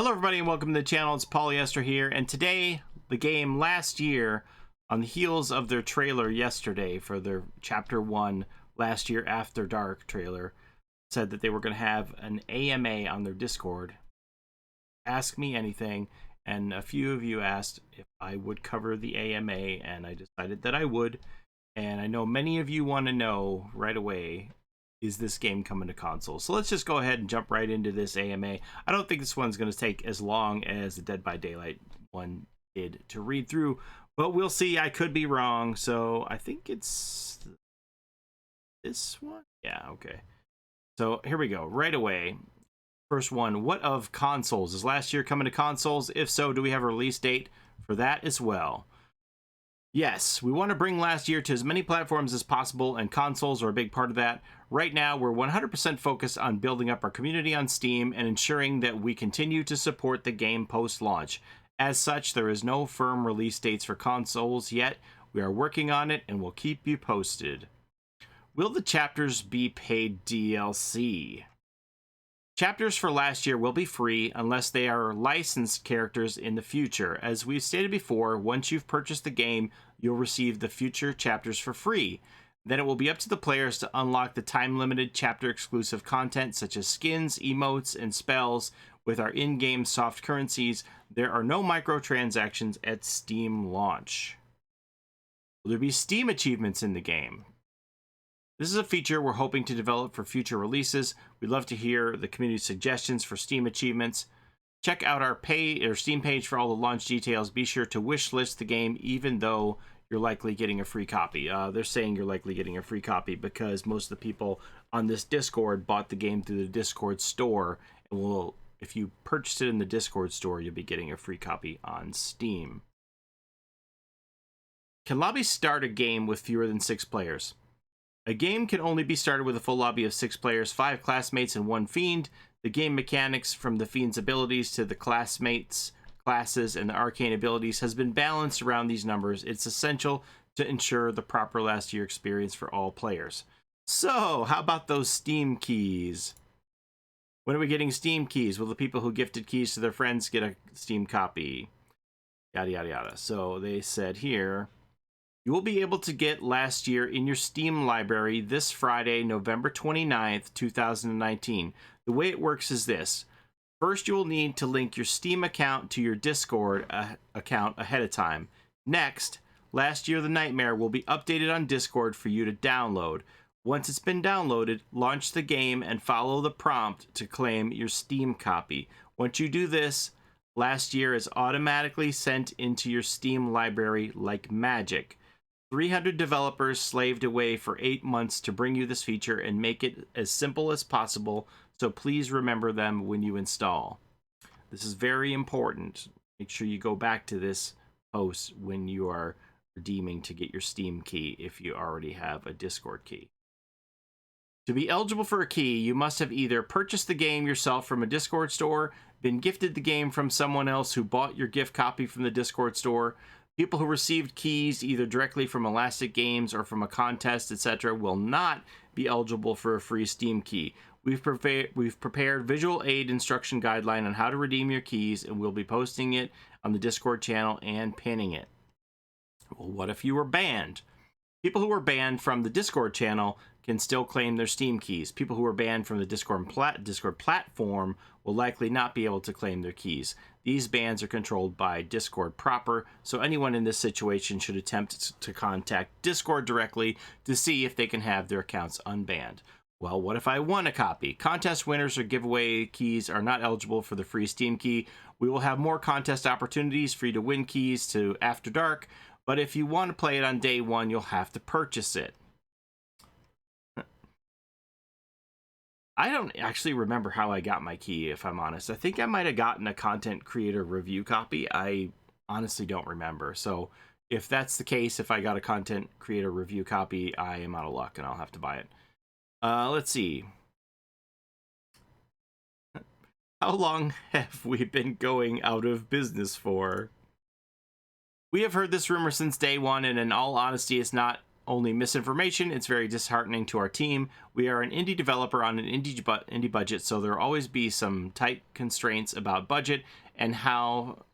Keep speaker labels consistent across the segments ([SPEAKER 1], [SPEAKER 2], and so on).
[SPEAKER 1] Hello everybody and welcome to the channel. It's Paulie, Esther here, and today the game last year, on the heels of their trailer yesterday for their Chapter 1 Last Year After Dark trailer, said that they were going to have an AMA on their Discord. Ask me anything, and a few of you asked if I would cover the AMA, and I decided that I would. And I know many of you want to know right away, is this game coming to console? So let's just go ahead and jump right into this AMA. I don't think this one's going to take as long as the Dead by Daylight one did to read through, but we'll see. I could be wrong, so I think it's this one. Yeah, okay. So here we go, right away. First one, what of consoles? Is last year coming to consoles? If so, do we have a release date for that as well? Yes, we want to bring last year to as many platforms as possible, and consoles are a big part of that. Right now, we're 100% focused on building up our community on Steam and ensuring that we continue to support the game post-launch. As such, there is no firm release dates for consoles yet. We are working on it and will keep you posted. Will the chapters be paid DLC? Chapters for last year will be free unless they are licensed characters in the future. As we've stated before, once you've purchased the game, you'll receive the future chapters for free. Then it will be up to the players to unlock the time-limited chapter-exclusive content such as skins, emotes, and spells with our in-game soft currencies. There are no microtransactions at Steam launch. Will there be Steam achievements in the game? This is a feature we're hoping to develop for future releases. We'd love to hear the community suggestions for Steam achievements. Check out our Steam page for all the launch details. Be sure to wishlist the game even though you're likely getting a free copy. They're saying you're likely getting a free copy because most of the people on this Discord bought the game through the Discord store. And if you purchased it in the Discord store, you'll be getting a free copy on Steam. Can lobbies start a game with fewer than 6 players? A game can only be started with a full lobby of 6 players, 5 classmates, and 1 fiend. The game mechanics, from the fiend's abilities to the classmates' classes and the arcane abilities, has been balanced around these numbers. It's essential to ensure the proper last year experience for all players. So, how about those Steam keys? When are we getting Steam keys? Will the people who gifted keys to their friends get a Steam copy? Yada, yada, yada. So, they said here, you will be able to get last year in your Steam library this Friday, November 29th, 2019. The way it works is this. First, you will need to link your Steam account to your Discord account ahead of time. Next, Last Year the Nightmare will be updated on Discord for you to download. Once it's been downloaded, launch the game and follow the prompt to claim your Steam copy. Once you do this, Last Year is automatically sent into your Steam library like magic. 300 developers slaved away for 8 months to bring you this feature and make it as simple as possible, so please remember them when you install. This is very important. Make sure you go back to this post when you are redeeming to get your Steam key if you already have a Discord key. To be eligible for a key, you must have either purchased the game yourself from a Discord store, been gifted the game from someone else who bought your gift copy from the Discord store. People who received keys either directly from Elastic Games or from a contest, etc., will not be eligible for a free Steam key. We've prepared visual aid instruction guideline on how to redeem your keys, and we'll be posting it on the Discord channel and pinning it. Well, what if you were banned? People who were banned from the Discord channel can still claim their Steam keys. People who were banned from the Discord platform will likely not be able to claim their keys. These bans are controlled by Discord proper, so anyone in this situation should attempt to contact Discord directly to see if they can have their accounts unbanned. Well, what if I won a copy? Contest winners or giveaway keys are not eligible for the free Steam key. We will have more contest opportunities for you to win keys to After Dark, but if you want to play it on day 1, you'll have to purchase it. I don't actually remember how I got my key, if I'm honest. I think I might have gotten a content creator review copy. I honestly don't remember. So if that's the case, if I got a content creator review copy, I am out of luck and I'll have to buy it. Let's see. How long have we been going out of business for? We have heard this rumor since day 1, and in all honesty, it's not only misinformation. It's very disheartening to our team. We are an indie developer on an indie budget, so there will always be some tight constraints about budget and how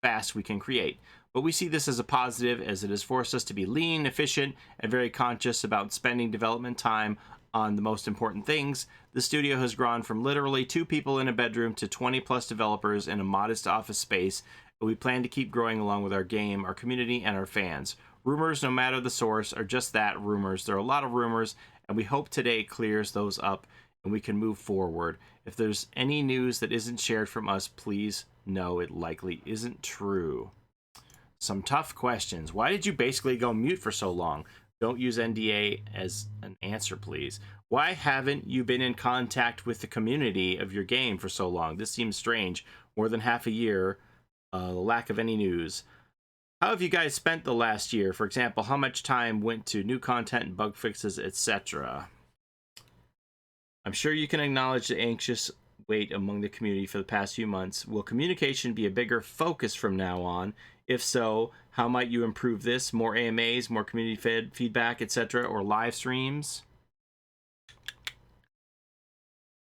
[SPEAKER 1] fast we can create. But we see this as a positive, as it has forced us to be lean, efficient, and very conscious about spending development time on the most important things. The studio has grown from literally 2 people in a bedroom to 20 plus developers in a modest office space. And we plan to keep growing along with our game, our community, and our fans. Rumors, no matter the source, are just that, rumors. There are a lot of rumors, and we hope today clears those up and we can move forward. If there's any news that isn't shared from us, please know it likely isn't true. Some tough questions. Why did you basically go mute for so long? Don't use NDA as an answer, please. Why haven't you been in contact with the community of your game for so long? This seems strange. More than half a year, lack of any news. How have you guys spent the last year? For example, how much time went to new content and bug fixes, etc.? I'm sure you can acknowledge the anxious wait among the community for the past few months. Will communication be a bigger focus from now on? If so, how might you improve this? More AMAs, more community feedback, etc., or live streams?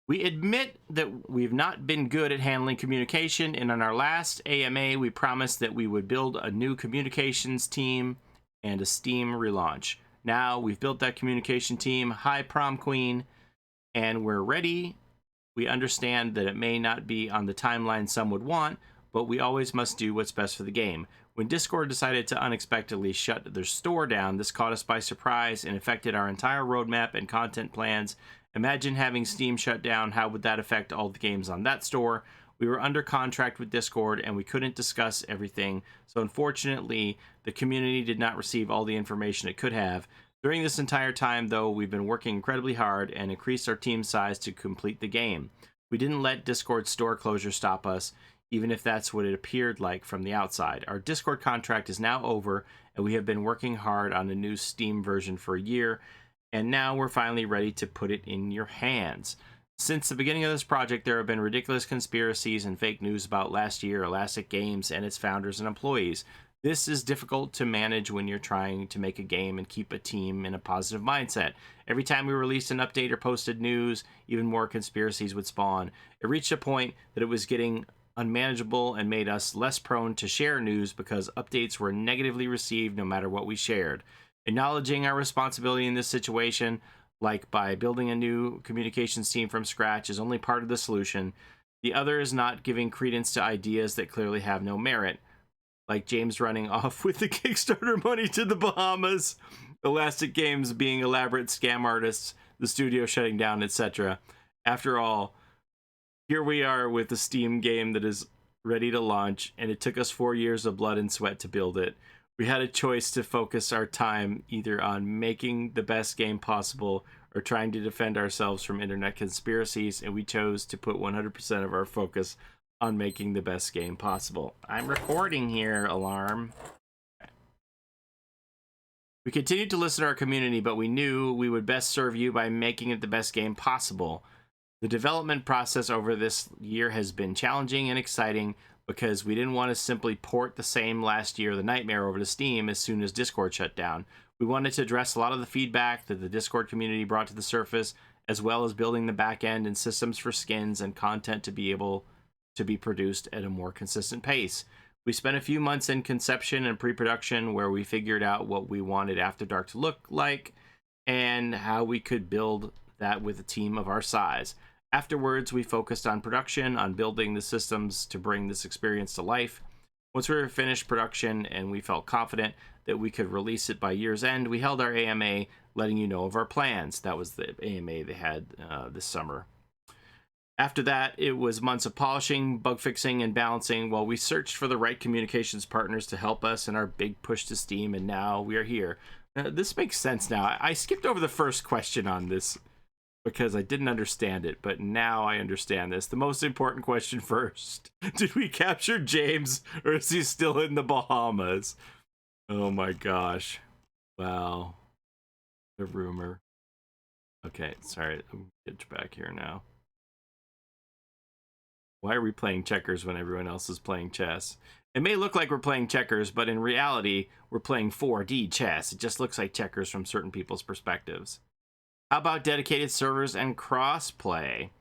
[SPEAKER 1] We admit that we've not been good at handling communication, and on our last AMA, we promised that we would build a new communications team and a Steam relaunch. Now we've built that communication team. Hi, Prom Queen, and we're ready. We understand that it may not be on the timeline some would want, but we always must do what's best for the game. When Discord decided to unexpectedly shut their store down, this caught us by surprise and affected our entire roadmap and content plans. Imagine having Steam shut down. How would that affect all the games on that store? We were under contract with Discord and we couldn't discuss everything. So unfortunately, the community did not receive all the information it could have. During this entire time, though, we've been working incredibly hard and increased our team size to complete the game. We didn't let Discord's store closure stop us, even if that's what it appeared like from the outside. Our Discord contract is now over, and we have been working hard on a new Steam version for a year, and now we're finally ready to put it in your hands. Since the beginning of this project, there have been ridiculous conspiracies and fake news about last year, Elastic Games, and its founders and employees. This is difficult to manage when you're trying to make a game and keep a team in a positive mindset. Every time we released an update or posted news, even more conspiracies would spawn. It reached a point that it was getting unmanageable and made us less prone to share news because updates were negatively received no matter what we shared. Acknowledging our responsibility in this situation, like by building a new communications team from scratch, is only part of the solution. The other is not giving credence to ideas that clearly have no merit, like James running off with the Kickstarter money to the Bahamas, Elastic Games being elaborate scam artists, the studio shutting down, etc. After all, here we are with a Steam game that is ready to launch, and it took us 4 years of blood and sweat to build it. We had a choice to focus our time either on making the best game possible or trying to defend ourselves from internet conspiracies, and we chose to put 100% of our focus on making the best game possible. I'm recording here, alarm. We continued to listen to our community, but we knew we would best serve you by making it the best game possible. The development process over this year has been challenging and exciting because we didn't want to simply port the same last year, The Nightmare, over to Steam as soon as Discord shut down. We wanted to address a lot of the feedback that the Discord community brought to the surface, as well as building the back end and systems for skins and content to be able to be produced at a more consistent pace. We spent a few months in conception and pre-production where we figured out what we wanted After Dark to look like and how we could build that with a team of our size. Afterwards, we focused on production, on building the systems to bring this experience to life. Once we were finished production and we felt confident that we could release it by year's end, we held our AMA, letting you know of our plans. That was the AMA they had this summer. After that, it was months of polishing, bug fixing, and balancing while we searched for the right communications partners to help us in our big push to Steam, and now we are here. Now, this makes sense now. I skipped over the first question on this because I didn't understand it, but now I understand this. The most important question first. Did we capture James, or is he still in the Bahamas? Oh my gosh. Wow. The rumor. Okay, sorry. I'm gonna get back here now. Why are we playing checkers when everyone else is playing chess? It may look like we're playing checkers, but in reality, we're playing 4D chess. It just looks like checkers from certain people's perspectives. How about dedicated servers and crossplay?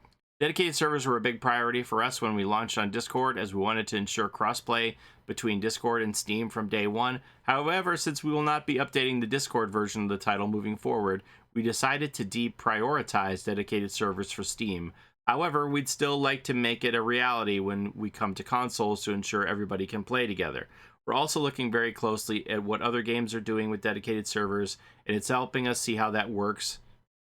[SPEAKER 1] Dedicated servers were a big priority for us when we launched on Discord, as we wanted to ensure crossplay between Discord and Steam from day one. However, since we will not be updating the Discord version of the title moving forward, we decided to deprioritize dedicated servers for Steam. However, we'd still like to make it a reality when we come to consoles to ensure everybody can play together. We're also looking very closely at what other games are doing with dedicated servers, and it's helping us see how that works.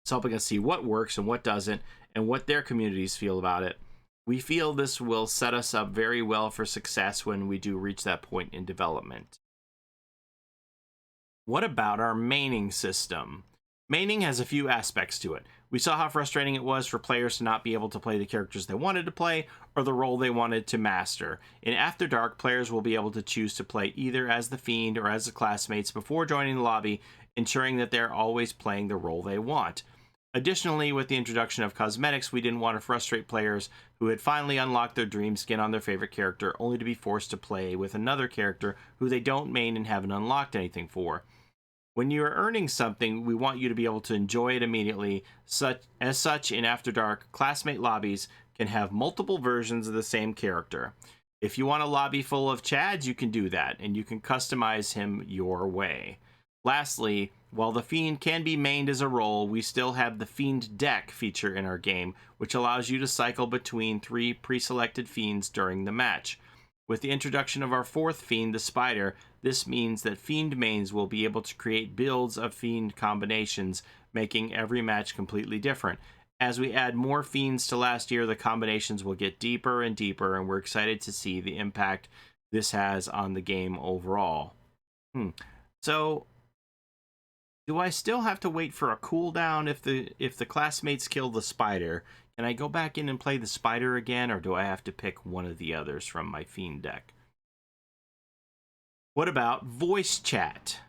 [SPEAKER 1] It's helping us see what works and what doesn't, and what their communities feel about it. We feel this will set us up very well for success when we do reach that point in development. What about our maining system? Maining has a few aspects to it. We saw how frustrating it was for players to not be able to play the characters they wanted to play or the role they wanted to master. In After Dark, players will be able to choose to play either as the Fiend or as the classmates before joining the lobby, ensuring that they're always playing the role they want. Additionally, with the introduction of cosmetics, we didn't want to frustrate players who had finally unlocked their dream skin on their favorite character, only to be forced to play with another character who they don't main and haven't unlocked anything for. When you are earning something, we want you to be able to enjoy it immediately. As such, in After Dark, classmate lobbies can have multiple versions of the same character. If you want a lobby full of Chads, you can do that, and you can customize him your way. Lastly, while the Fiend can be mained as a role, we still have the Fiend deck feature in our game, which allows you to cycle between 3 pre-selected Fiends during the match. With the introduction of our 4th Fiend, the Spider, this means that Fiend mains will be able to create builds of Fiend combinations, making every match completely different. As we add more Fiends to last year, the combinations will get deeper and deeper, and we're excited to see the impact this has on the game overall. So, do I still have to wait for a cooldown if the classmates kill the Spider? Can I go back in and play the Spider again, or do I have to pick one of the others from my Fiend deck? What about voice chat?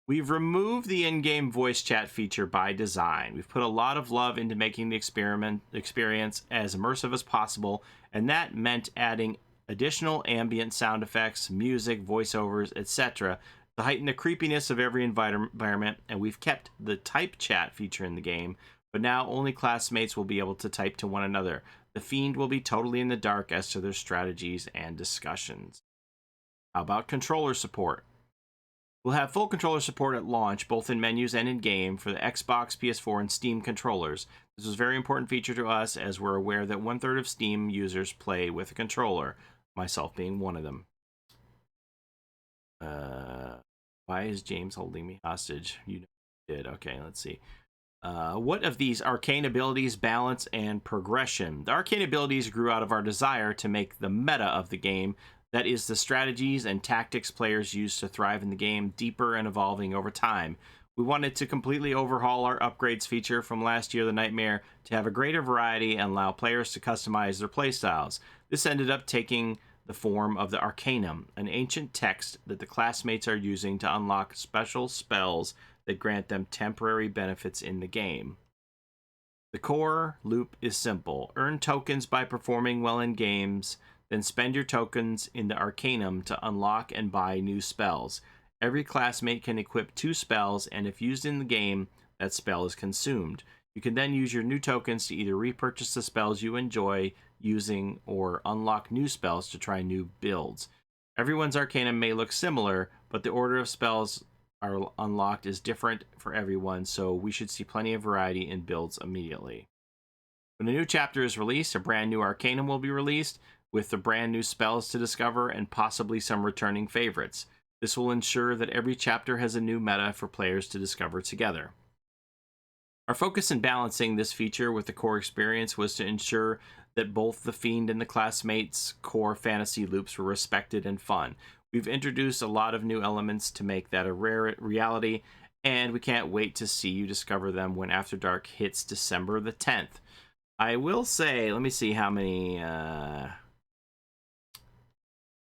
[SPEAKER 1] We've removed the in-game voice chat feature by design. We've put a lot of love into making the experience as immersive as possible, and that meant adding additional ambient sound effects, music, voiceovers, etc. to heighten the creepiness of every environment, and we've kept the type chat feature in the game, but now only classmates will be able to type to one another. The Fiend will be totally in the dark as to their strategies and discussions. How about controller support? We'll have full controller support at launch, both in menus and in-game, for the Xbox, PS4, and Steam controllers. This was a very important feature to us, as we're aware that 1/3 of Steam users play with a controller, myself being one of them. Why is James holding me hostage? You did. Okay, let's see. What of these arcane abilities balance and progression? The arcane abilities grew out of our desire to make the meta of the game, that is, the strategies and tactics players use to thrive in the game, deeper and evolving over time. We wanted to completely overhaul our upgrades feature from last year, The Nightmare, to have a greater variety and allow players to customize their playstyles. This ended up taking the form of the Arcanum, an ancient text that the classmates are using to unlock special spells that grant them temporary benefits in the game. The core loop is simple. Earn tokens by performing well in games, then spend your tokens in the Arcanum to unlock and buy new spells. Every classmate can equip 2 spells, and if used in the game, that spell is consumed. You can then use your new tokens to either repurchase the spells you enjoy using or unlock new spells to try new builds. Everyone's Arcanum may look similar, but the order of spells are unlocked is different for everyone, so we should see plenty of variety in builds immediately. When a new chapter is released, a brand new Arcanum will be released, with the brand new spells to discover and possibly some returning favorites. This will ensure that every chapter has a new meta for players to discover together. Our focus in balancing this feature with the core experience was to ensure that both the Fiend and the classmates' core fantasy loops were respected and fun. We've introduced a lot of new elements to make that a rare reality, and we can't wait to see you discover them when After Dark hits December the 10th. I will say, let me see how many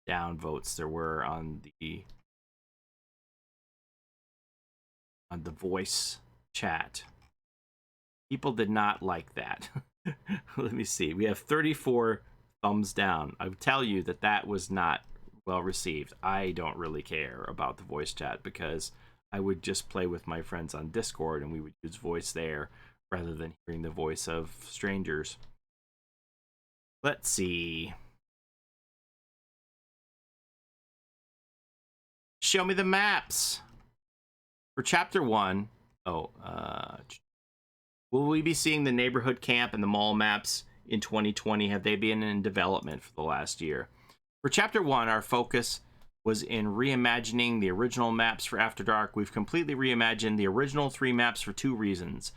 [SPEAKER 1] downvotes there were on the voice chat. People did not like that. Let me see. We have 34 thumbs down. I would tell you that that was not well received. I don't really care about the voice chat because I would just play with my friends on Discord and we would use voice there rather than hearing the voice of strangers. Let's see. Show me the maps. For Chapter 1, will we be seeing the neighborhood camp and the mall maps in 2020? Have they been in development for the last year? For Chapter 1, our focus was in reimagining the original maps for After Dark. We've completely reimagined the original 3 maps for 2 reasons.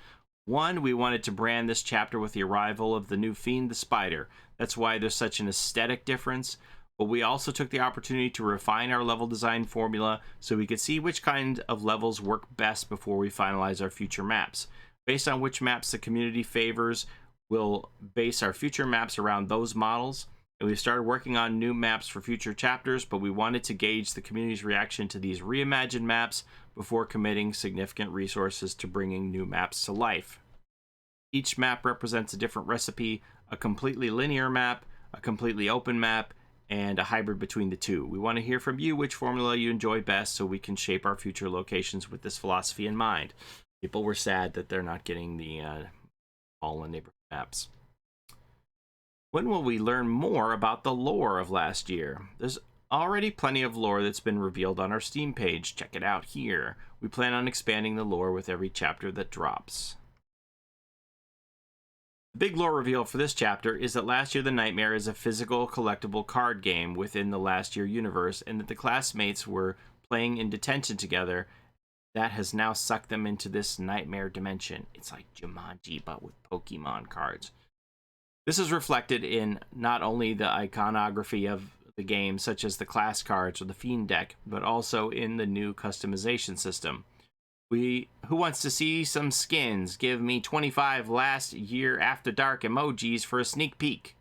[SPEAKER 1] One, we wanted to brand this chapter with the arrival of the new fiend, the spider. That's why there's such an aesthetic difference. But we also took the opportunity to refine our level design formula so we could see which kind of levels work best before we finalize our future maps. Based on which maps the community favors, we'll base our future maps around those models. And we've started working on new maps for future chapters, but we wanted to gauge the community's reaction to these reimagined maps before committing significant resources to bringing new maps to life. Each map represents a different recipe, a completely linear map, a completely open map, and a hybrid between the two. We want to hear from you which formula you enjoy best so we can shape our future locations with this philosophy in mind. People were sad that they're not getting the all in neighborhood maps. When will we learn more about the lore of last year? There's already plenty of lore that's been revealed on our Steam page. Check it out here. We plan on expanding the lore with every chapter that drops. The big lore reveal for this chapter is that Last Year the Nightmare is a physical collectible card game within the Last Year universe, and that the classmates were playing in detention together. That has now sucked them into this nightmare dimension. It's like Jumanji, but with Pokemon cards. This is reflected in not only the iconography of the game, such as the class cards or the Fiend deck, but also in the new customization system. Who wants to see some skins? Give me 25 Last Year After Dark emojis for a sneak peek.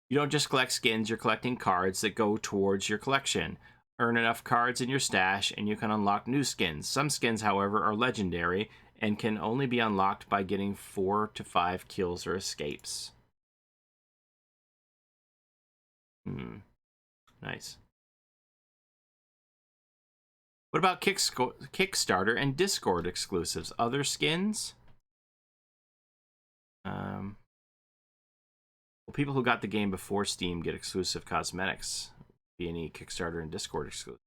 [SPEAKER 1] You don't just collect skins, you're collecting cards that go towards your collection. Earn enough cards in your stash and you can unlock new skins. Some skins, however, are legendary and can only be unlocked by getting 4 to 5 kills or escapes. Nice. What about Kickstarter and Discord exclusives? Other skins? Well, people who got the game before Steam get exclusive cosmetics. Be any Kickstarter and Discord exclusive.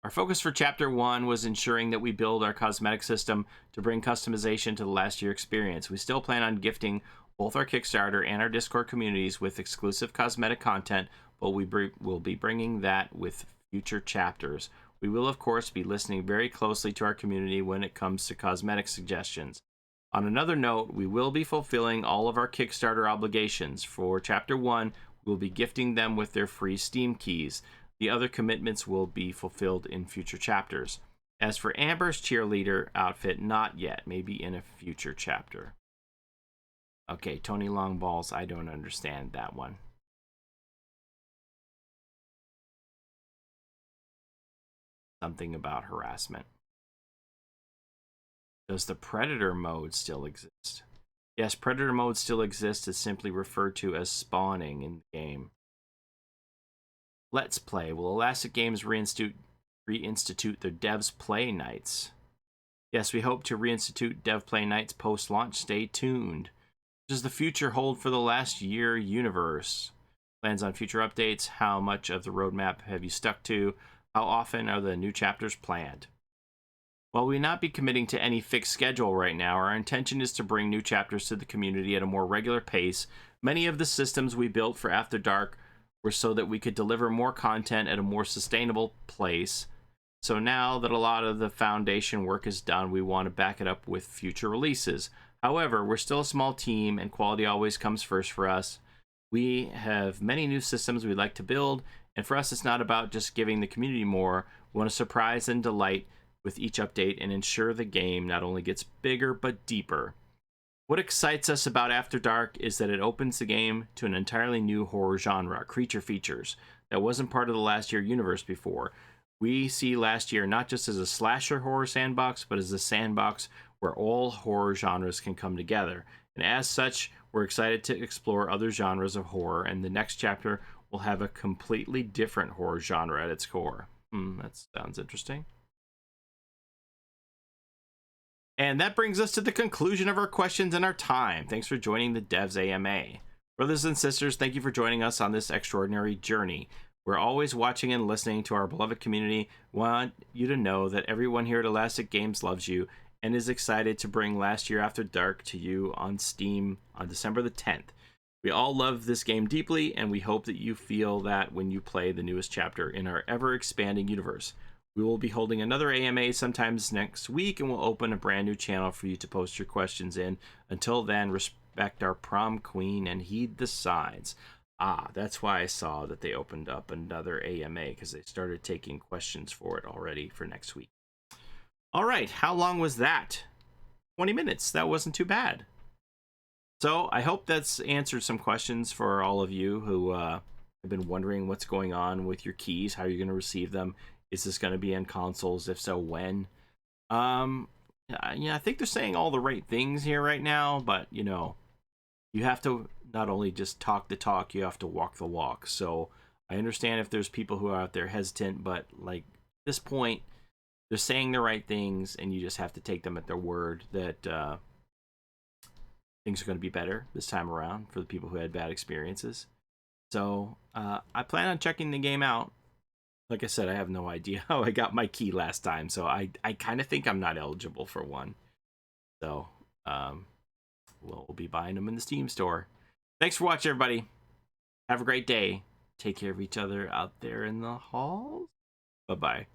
[SPEAKER 1] Our focus for Chapter 1 was ensuring that we build our cosmetic system to bring customization to the Last Year experience. We still plan on gifting both our Kickstarter and our Discord communities with exclusive cosmetic content, but we will be bringing that with future chapters. We will, of course, be listening very closely to our community when it comes to cosmetic suggestions. On another note, we will be fulfilling all of our Kickstarter obligations. For Chapter 1, we will be gifting them with their free Steam keys. The other commitments will be fulfilled in future chapters. As for Amber's cheerleader outfit, not yet. Maybe in a future chapter. Okay, Tony Longballs, I don't understand that one. Something about harassment. Does the Predator mode still exist? Yes, Predator mode still exists. It's simply referred to as spawning in the game. Let's Play. Will Elastic Games reinstitute their Devs Play Nights? Yes, we hope to reinstitute Dev Play Nights post-launch. Stay tuned. What does the future hold for the Last Year universe? Plans on future updates? How much of the roadmap have you stuck to? How often are the new chapters planned? While we not be committing to any fixed schedule right now, our intention is to bring new chapters to the community at a more regular pace. Many of the systems we built for After Dark were so that we could deliver more content at a more sustainable pace. So now that a lot of the foundation work is done, we want to back it up with future releases. However, we're still a small team and quality always comes first for us. We have many new systems we'd like to build, and for us it's not about just giving the community more. We want to surprise and delight with each update and ensure the game not only gets bigger but deeper. What excites us about After Dark is that it opens the game to an entirely new horror genre, creature features, that wasn't part of the Last Year universe before. We see Last Year not just as a slasher horror sandbox, but as a sandbox where all horror genres can come together. And as such, We're excited to explore other genres of horror, and the next chapter will have a completely different horror genre at its core. That sounds interesting. And that brings us to the conclusion of our questions and our time. Thanks for joining the Devs AMA. Brothers and sisters, thank you for joining us on this extraordinary journey. We're always watching and listening to our beloved community. We want you to know that everyone here at Elastic Games loves you and is excited to bring Last Year After Dark to you on Steam on December the 10th. We all love this game deeply, and we hope that you feel that when you play the newest chapter in our ever-expanding universe. We will be holding another AMA sometimes next week, and we'll open a brand new channel for you to post your questions in. Until then, respect our prom queen and heed the signs. That's why I saw that they opened up another AMA, because they started taking questions for it already for next week. All right, how long was that? 20 minutes. That wasn't too bad. So I hope that's answered some questions for all of you who have been wondering what's going on with your keys, how you're going to receive them. Is this going to be in consoles? If so, when? I think they're saying all the right things here right now, but, you know, you have to not only just talk the talk, you have to walk the walk. So I understand if there's people who are out there hesitant, but, like, at this point, they're saying the right things, and you just have to take them at their word that things are going to be better this time around for the people who had bad experiences. So I plan on checking the game out. Like I said, I have no idea how I got my key last time, so I kind of think I'm not eligible for one. So we'll be buying them in the Steam store. Thanks for watching, everybody. Have a great day. Take care of each other out there in the halls. Bye-bye.